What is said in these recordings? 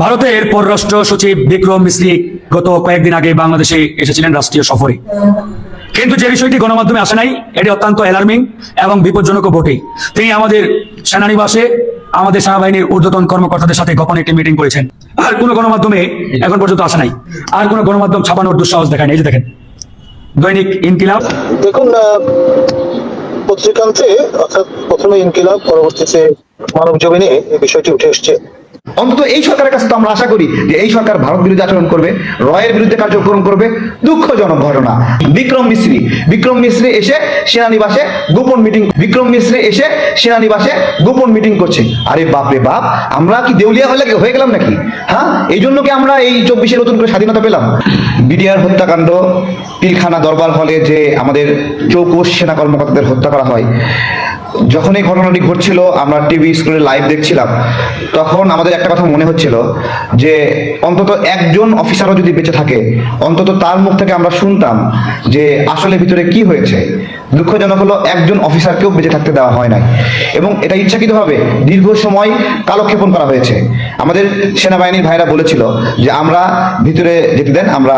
ভারতের পররাষ্ট্র সচিব বিক্রম মিশ্রি গত কয়েকদিন আগে বাংলাদেশে এসেছিলেন রাষ্ট্রীয় সফরে। কিন্তু যে বিষয়টি গণমাধ্যমে আসে নাই, এটি অত্যন্ত অ্যালার্মিং এবং বিপজ্জনক বটে। তিনি আমাদের সেনানিবাসে আমাদের সেনাবাহিনীর ঊর্ধ্বতন কর্মকর্তাদের সাথে গোপনে একটি মিটিং করেছেন। আর কোনো গণমাধ্যমে এখন পর্যন্ত আসে নাই, আর কোনো গণমাধ্যম ছাপানোর দুঃসাহস দেখায়। এই যে দেখেন, দৈনিক ইনকিলাব। দেখুন, পত্রিকান্তে অর্থাৎ প্রথমে ইনকিলাব, পরবর্তীতে মানব জমিনে এই বিষয়টি উঠে এসছে। অন্তত এই সরকারের কাছে তো আমরা আশা করি যে এই সরকার ভারত বিরোধী আচরণ করবে, রয়ের বিরুদ্ধে কার্যক্রম করবে। দুঃখজনক ঘটনা, বিক্রম মিশ্রি এসে সেনানিবাসে গোপন মিটিং করছে। আরে বাপ রে বাপ, আমরা কি দেউলিয়া হয়ে গেলাম নাকি? হ্যাঁ, এই জন্য কি আমরা এই 24-এ নতুন করে স্বাধীনতা পেলাম? বিডিআর হত্যাকাণ্ড, পিলখানা দরবার হলে যে আমাদের চৌকস সেনা কর্মকর্তাদের হত্যা করা হয়, যখন এই ঘটনাটি ঘটছিল আমরা টিভি স্ক্রিনে লাইভ দেখছিলাম, তখন আমাদের একটা কথা মনে হচ্ছিল যে অন্তত একজন অফিসারও যদি বেঁচে থাকে, অন্তত তার মুখ থেকে আমরা শুনতাম যে আসলে ভিতরে কি হয়েছে। দুঃখজনক হলো একজন অফিসারকেও বেঁচে থাকতে দেওয়া হয় নাই, এবং এটা ইচ্ছাকৃতভাবে দীর্ঘ সময় কালক্ষেপণ করা হয়েছে। আমাদের সেনাবাহিনীর ভাইরা বলেছিল যে আমরা ভিতরে যেতে দেন, আমরা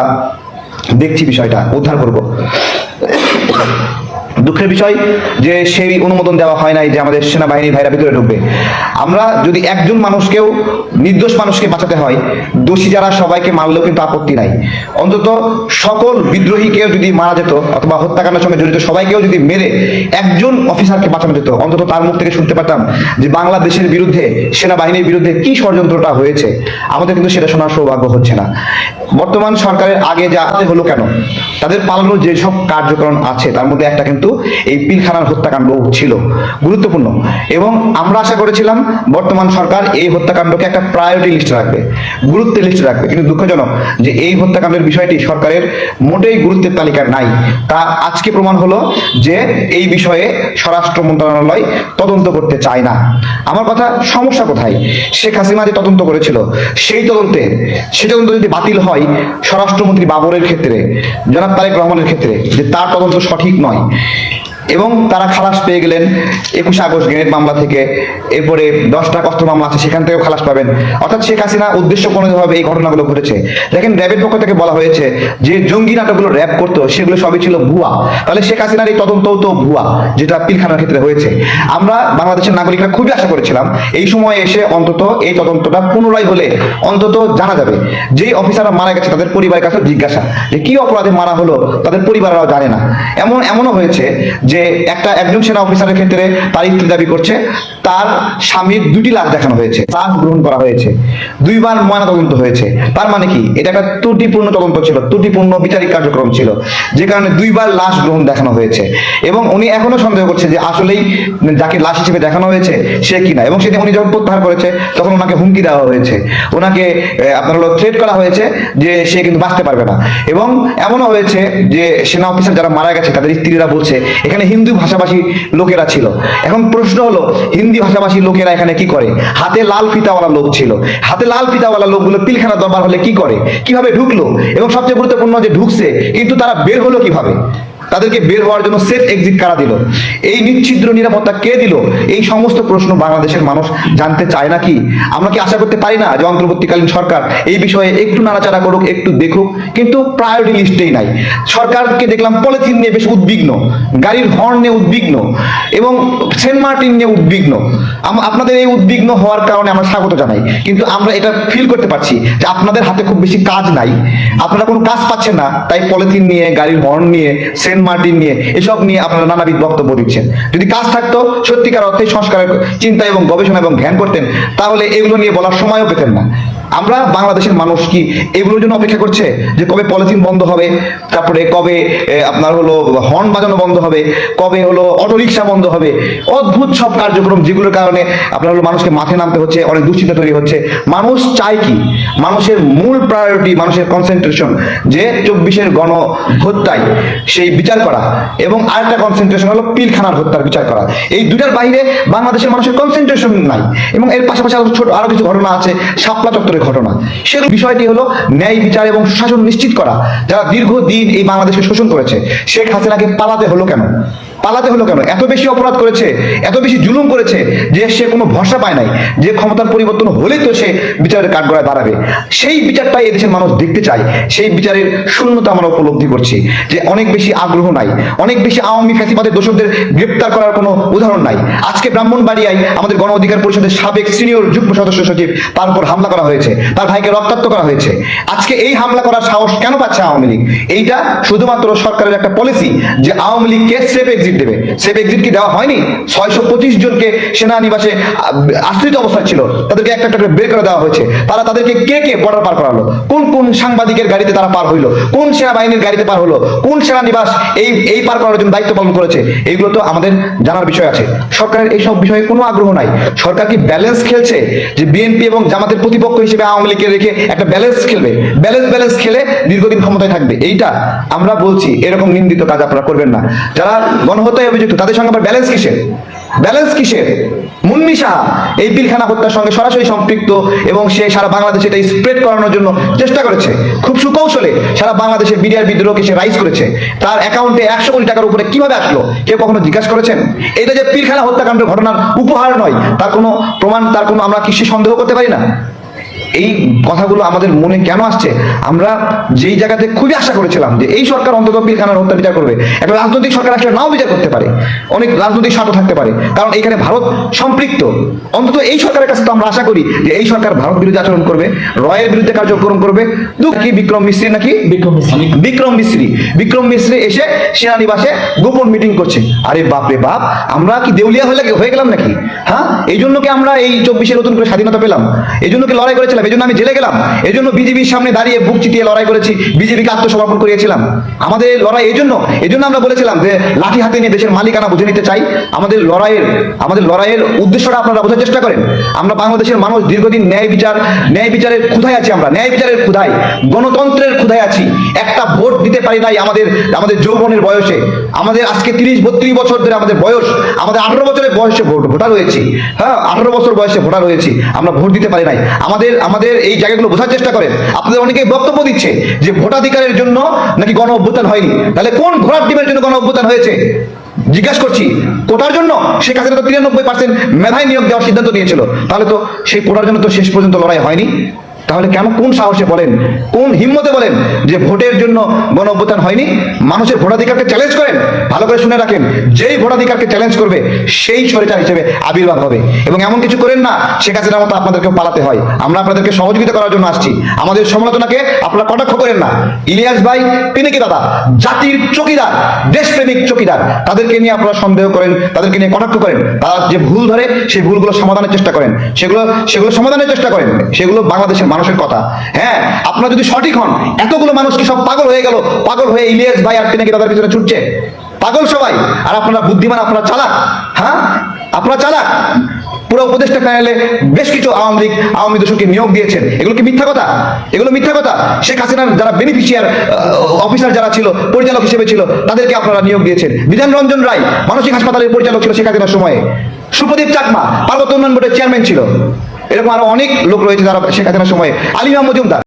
দেখছি বিষয়টা, উদ্ধার করব। দুঃখের বিষয় যে সেই অনুমোদন দেওয়া হয় নাই যে আমাদের সেনাবাহিনীর ভাইরা ভিতরে ঢুকবে। আমরা যদি একজন মানুষকেও, নির্দোষ মানুষকে বাঁচাতে হয়, দোষী যারা সবাইকে মারলেও কিন্তু আপত্তি নাই, অন্তত সকল বিদ্রোহীকেও যদি মারা যেত অথবা হত্যাকাণ্ডের সঙ্গে জড়িত সবাইকেও যদি মেরে একজন অফিসারকে বাঁচানো যেত, অন্তত তার মুখ থেকে শুনতে পারতাম যে বাংলাদেশের বিরুদ্ধে, সেনাবাহিনীর বিরুদ্ধে কি ষড়যন্ত্রটা হয়েছে। আমাদের কিন্তু সেটা শোনার সৌভাগ্য হচ্ছে না। বর্তমান সরকারের আগে যা হলো কেন, তাদের পালানোর যেসব কার্যক্রম আছে তার মধ্যে একটা কিন্তু এই পিলখানার হত্যাকাণ্ড ছিল গুরুত্বপূর্ণ, এবং আমরা আশা করেছিলাম বর্তমান সরকার এই হত্যাকাণ্ডকে একটা প্রায়োরিটি লিস্টে রাখবে, গুরুত্বের লিস্টে রাখবে। কিন্তু দুঃখজনক যে এই হত্যাকাণ্ডের বিষয়টি সরকারের মোটেই গুরুত্বের তালিকায় নাই। তা আজকে প্রমাণ হলো যে এই বিষয়ে স্বরাষ্ট্র মন্ত্রণালয় তদন্ত করতে চায় না। আমার কথা, সমস্যা কোথায়? শেখ হাসিনা যে তদন্ত করেছিল, সেই তদন্ত যদি বাতিল হয় স্বরাষ্ট্রমন্ত্রী বাবরের ক্ষেত্রে, জনাব তারেক রহমানের ক্ষেত্রে, যে তার তদন্ত সঠিক নয়, এবং তারা খালাস পেয়ে গেলেন 21 আগস্ট গ্রেনেড মামলা থেকে, এরপরে 10টা অস্ত্র মামলা আছে সেখান থেকেও খালাস পাবেন। অর্থাৎ শেখ হাসিনা উদ্দেশ্যপ্রণোদিতভাবে এই ঘটনাগুলো ঘটেছে। দেখেন, র্যাবের পক্ষ থেকে বলা হয়েছে যে জঙ্গি নাটকগুলো র্যাব করতো সেগুলো সবই ছিল ভুয়া। তাহলে শেখ হাসিনার এই তদন্তও তো ভুয়া, যেটা পিলখানার ক্ষেত্রে হয়েছে। আমরা বাংলাদেশের নাগরিকরা খুবই আশা করেছিলাম এই সময়ে এসে অন্তত এই তদন্তটা পুনরায় হলে অন্তত জানা যাবে। যেই অফিসাররা মারা গেছে তাদের পরিবারের কাছে জিজ্ঞাসা যে কি অপরাধে মারা হলো, তাদের পরিবাররাও জানে না। এমনও হয়েছে যে একজন সেনা অফিসারের ক্ষেত্রে তার স্ত্রী দাবি করছে তার স্বামীর 2টি লাশ দেখানো হয়েছে, লাশ গ্রহণ করা হয়েছে, 2বার ময়নাতদন্ত হয়েছে। তার মানে কি? এটা একটা ত্রুটিপূর্ণ তদন্ত ছিল, ত্রুটিপূর্ণ বিচারিক কার্যক্রম ছিল, যে কারণে 2বার লাশ গ্রহণ দেখানো হয়েছে। এবং উনি এখনো সন্দেহ করছে যে আসলেই যাকে লাশ হিসেবে দেখানো হয়েছে সে কিনা। এবং সেটা উনি যখন প্রত্যাহার করেছে তখন ওনাকে হুমকি দেওয়া হয়েছে, ওনাকে আপনার হলো থ্রেট করা হয়েছে যে সে কিন্তু বাঁচতে পারবে না। এবং এমনও হয়েছে যে সেনা অফিসার যারা মারা গেছে তাদের স্ত্রীরা বলছে এখানে হিন্দু ভাষাভাষী লোকেরা ছিল। এখন প্রশ্ন হলো, হিন্দি ভাষাভাষী লোকেরা এখানে কি করে? হাতে লাল ফিতাওয়ালা লোক ছিল, হাতে লাল ফিতাওয়ালা লোকগুলো পিলখানা দরবার হলে কি করে, কিভাবে ঢুকলো, এবং সবচেয়ে গুরুত্বপূর্ণ যে ঢুকছে কিন্তু তারা বের হলো কিভাবে? তাদেরকে বের হওয়ার জন্য সেফ এক্সিট কারা দিল? এই নিশ্ছিদ্র নিরাপত্তা কে দিল? এই সমস্ত প্রশ্ন বাংলাদেশের মানুষ জানতে চায় নাকি? আমরা কি আশা করতে পারি না যে অন্তর্বর্তীকালীন সরকার এই বিষয়ে একটু নাড়াচাড়া করুক, একটু দেখুক? কিন্তু প্রায়োরিটি লিস্টেই নাই। সরকারকে দেখলাম পলিথিন নিয়ে বেশ উদ্বিগ্ন, গাড়ির হর্ন নিয়ে উদ্বিগ্ন, এবং সেন্ট মার্টিন নিয়ে উদ্বিগ্ন। আপনাদের এই উদ্বিগ্ন হওয়ার কারণে আমরা স্বাগত জানাই, কিন্তু আমরা এটা ফিল করতে পারছি যে আপনাদের হাতে খুব বেশি কাজ নাই, আপনারা কোনো কাজ পাচ্ছেন না, তাই পলিথিন নিয়ে, গাড়ির হর্ন নিয়ে, সেন্ট মার্টিন নিয়ে, এসব নিয়ে আপনারা নানাবিধ বক্তব্য দিচ্ছেন। যদি কাজ থাকতো, সত্যিকার অর্থে সংস্কারের চিন্তা এবং গবেষণা এবং জ্ঞান করতেন, তাহলে এগুলো নিয়ে বলার সময়ও পেতেন না। আমরা বাংলাদেশের মানুষ কি এগুলোর জন্য অপেক্ষা করছে যে কবে পলিথিন বন্ধ হবে, তারপরে কবে আপনার হলো হর্ন বাজানো বন্ধ হবে, কবে হলো অটোরিকশা বন্ধ হবে? অদ্ভুত সব কার্যক্রম, যেগুলোর কারণে আপনার হলো মানুষকে মাঠে নামতে হচ্ছে, অনেক দুশ্চিন্তা তৈরি হচ্ছে। মানুষ চায় কি? মানুষের মূল প্রায়োরিটি, মানুষের কনসেন্ট্রেশন যে 24-এর গণ হত্যায় সেই বিচার করা, এবং আরেকটা কনসেন্ট্রেশন হলো পিলখানার হত্যার বিচার করা। এই দুটার বাইরে বাংলাদেশের মানুষের কনসেন্ট্রেশন নাই। এবং এর পাশাপাশি আরো কিছু ঘটনা আছে, শাপলা চত্বরের ঘটনা। সে বিষয়টি হলো ন্যায় বিচার এবং সুশাসন নিশ্চিত করা, যারা দীর্ঘদিন এই বাংলাদেশকে শোষণ করেছে। শেখ হাসিনাকে পালাতে হলো কেন? পালাতে হলো কেন? এত বেশি অপরাধ করেছে, এত বেশি জুলুম করেছে যে সে কোনো ভরসা পায় নাই যে ক্ষমতার পরিবর্তন হলেই তো সে বিচারের কাঠগড়ায় দাঁড়াবে। সেই বিচারটাই এদেশের মানুষ দেখতে চায়। সেই বিচারের শূন্যতা আমরা উপলব্ধি করছি যে অনেক বেশি আগ্রহ নাই, অনেক বেশি আওয়ামী ফ্যাসিবাদের দোষরদের গ্রেপ্তার করার কোনো উদাহরণ নাই। আজকে ব্রাহ্মণবাড়িয়ায় আমাদের গণ অধিকার পরিষদের সাবেক সিনিয়র যুগ্ম সদস্য সচিব, তার উপর হামলা করা হয়েছে, তার ভাইকে রক্তাক্ত করা হয়েছে। আজকে এই হামলা করার সাহস কেন পাচ্ছে আওয়ামী লীগ? এইটা শুধুমাত্র সরকারের একটা পলিসি যে আওয়ামী লীগকে সেফ এক্সিট দেবে। সেফ এক্সিট কি দেওয়া হয়নি? 625 জনকে সেনানিবাসে আশ্রিত অবস্থায় ছিল, তাদেরকে একটা একটা করে বের করে দেওয়া হয়েছে। তাদেরকে কে বর্ডার পার করালো? কোন কোন সাংবাদিকের গাড়িতে তারা পার হইলো? কোন সেনাবাহিনীর গাড়িতে পার হলো? কোন সেনানিবাস এই পার করার জন্য দায়িত্ব পালন করেছে? এইগুলো তো আমাদের জানার বিষয় আছে। সরকারের এইসব বিষয়ে কোনো আগ্রহ নাই। সরকার কি ব্যালেন্স খেলছে যে বিএনপি এবং জামাতের প্রতিপক্ষ হিসেবে আওয়ামী লীগকে রেখে একটা ব্যালেন্স খেলবে, ব্যালেন্স খেলে দীর্ঘদিন ক্ষমতায় থাকবে? এইটা আমরা বলছি, এরকম নিন্দিত কাজ আপনারা করবেন না। যারা গণহত্যায় অভিযুক্ত তাদের সঙ্গে আবার ব্যালেন্স কিসের? মুন্নি সাহা এই পিলখানা হত্যার সঙ্গে সরাসরি সম্পৃক্ত এবং সে সারা বাংলাদেশে এটা স্প্রেড করানোর জন্য চেষ্টা করেছে। খুব সুকৌশলে সারা বাংলাদেশের বিডিআর বিদ্রোহকে সে রাইজ করেছে। তার অ্যাকাউন্টে 100 কোটি টাকার উপরে কিভাবে আসলো কেউ কখনো জিজ্ঞাসা করেছেন? এটা যে পিলখানা হত্যাকাণ্ডের ঘটনার উপহার নয়, তার কোনো প্রমাণ, তার কোনো আমরা কি সন্দেহ করতে পারি না? এই কথাগুলো আমাদের মনে কেন আসছে? আমরা যেই জায়গাতে খুবই আশা করেছিলাম যে এই সরকার অন্তত পিলখানার হত্যা বিচার করবে। একটা রাজনৈতিক সরকার আসলে নাও বিচার করতে পারে, অনেক রাজনৈতিক স্বার্থ থাকতে পারে, কারণ এখানে ভারত সম্পৃক্ত। অন্তত এই সরকারের কাছে তো আমরা আশা করি যে এই সরকার ভারত বিরোধী আচরণ করবে, রয়ের বিরুদ্ধে কার্যক্রম করবে। কি বিক্রম মিস্ত্রি এসে সেনানিবাসে গোপন মিটিং করছে। আরে বাপরে বাপ, আমরা কি দেউলিয়া হয়ে গেলাম নাকি? হ্যাঁ, এই জন্য কি আমরা এই 24-এ নতুন করে স্বাধীনতা পেলাম? এই জন্য কি লড়াই করেছিলাম? এই জন্য আমি জেলে গেলাম? এই জন্য বিজেপির সামনে দাঁড়িয়ে বুক চিতিয়ে লড়াই করেছি, বিজেপিকে আত্মসমর্পণ করিয়েছিলাম? আমাদের লড়াই এই জন্য আমরা বলেছিলাম যে লাঠি হাতে নিয়ে দেশের মালিকানা বুঝে নিতে চাই। আমাদের লড়াইয়ের উদ্দেশ্যটা আপনারা বোঝার চেষ্টা করেন। আমরা বাংলাদেশের মানুষ দীর্ঘদিন ন্যায় বিচারের ক্ষুধায় আছি। আমরা ন্যায় বিচারের ক্ষুধায়, গণতন্ত্রের ক্ষুধায় আছি। একটা ভোট দিতে পারি নাই আমাদের যৌবনের বয়সে। আমাদের আজকে 30-32 বছর ধরে আমাদের বয়স, আমাদের 18 বছরের বয়সে ভোটার হয়েছি। হ্যাঁ, 18 বছর বয়সে ভোটার হয়েছি, আমরা ভোট দিতে পারি নাই। আমাদের এই জায়গাগুলো বোঝার চেষ্টা করেন। আপনাদের অনেকেই বক্তব্য দিচ্ছে যে ভোটাধিকারের জন্য নাকি গণ অভ্যুত্থান হয়নি। তাহলে কোন ঘোড়ার ডিমের জন্য গণ অভ্যুত্থান হয়েছে? জিজ্ঞাসা করছি। কোটার জন্য শেখ হাসিনা তো 93% মেধায় নিয়োগ দেওয়ার সিদ্ধান্ত নিয়েছিল। তাহলে তো সেই কোটার জন্য তো শেষ পর্যন্ত লড়াই হয়নি। তাহলে কেন, কোন সাহসে বলেন, কোন হিম্মতে বলেন যে ভোটের জন্য গণ অভ্যুত্থান হয়নি? মানুষের ভোটাধিকারকে চ্যালেঞ্জ করেন। ভালো করে শুনে রাখেন, যেই ভোটাধিকারকে চ্যালেঞ্জ করবে সেই স্বৈরাচার হিসেবে আবির্ভাব হবে। এবং এমন কিছু করেন না শেখ হাসিনার মতো আপনাদেরকেও পালাতে হয়। আমরা আপনাদেরকে সহযোগিতা করার জন্য আসছি। আমাদের সমালোচনাকে আপনারা কটাক্ষ করেন না। ইলিয়াস ভাই, তিনি কি দাদা জাতির চকিদার, দেশপ্রেমিক চকিদার, তাদেরকে নিয়ে আপনারা সন্দেহ করেন, তাদেরকে নিয়ে কটাক্ষ করেন। তারা যে ভুল ধরে সেই ভুলগুলো সমাধানের চেষ্টা করেন, সেগুলো সমাধানের চেষ্টা করেন। সেগুলো বাংলাদেশের মানুষের কথা। হ্যাঁ, আপনারা যদি সঠিক হন, এতগুলো মানুষ কি সব পাগল হয়ে গেল? পাগল হয়ে ইলিয়াস ভাই আর তিনি দাদার পিছনে ছুটছে? পাগল সবাই। আর আপনারা বুদ্ধিমান, আপনারা চালাক। হ্যাঁ, আপনারা চালাক। পুরো উপদেষ্টা প্যানেলে বেশ কিছু আওয়ামী দোষরকে নিয়োগ দিয়েছেন। এগুলো কি মিথ্যা কথা? এগুলো মিথ্যা কথা। শেখ হাসিনার যারা বেনিফিশিয়ার অফিসার যারা ছিল, পরিচালক হিসেবে ছিল, তাদেরকে আপনারা নিয়োগ দিয়েছেন। বিধান রঞ্জন রায় মানসিক হাসপাতালের পরিচালক ছিল শেখ হাসিনার সময়ে। সুপ্রদীপ চাকমা পার্বত্য উন্নয়ন বোর্ডের চেয়ারম্যান ছিল। এরকম আরো অনেক লোক রয়েছে যারা শেখ হাসিনার সময়ে। আলী মজুমদার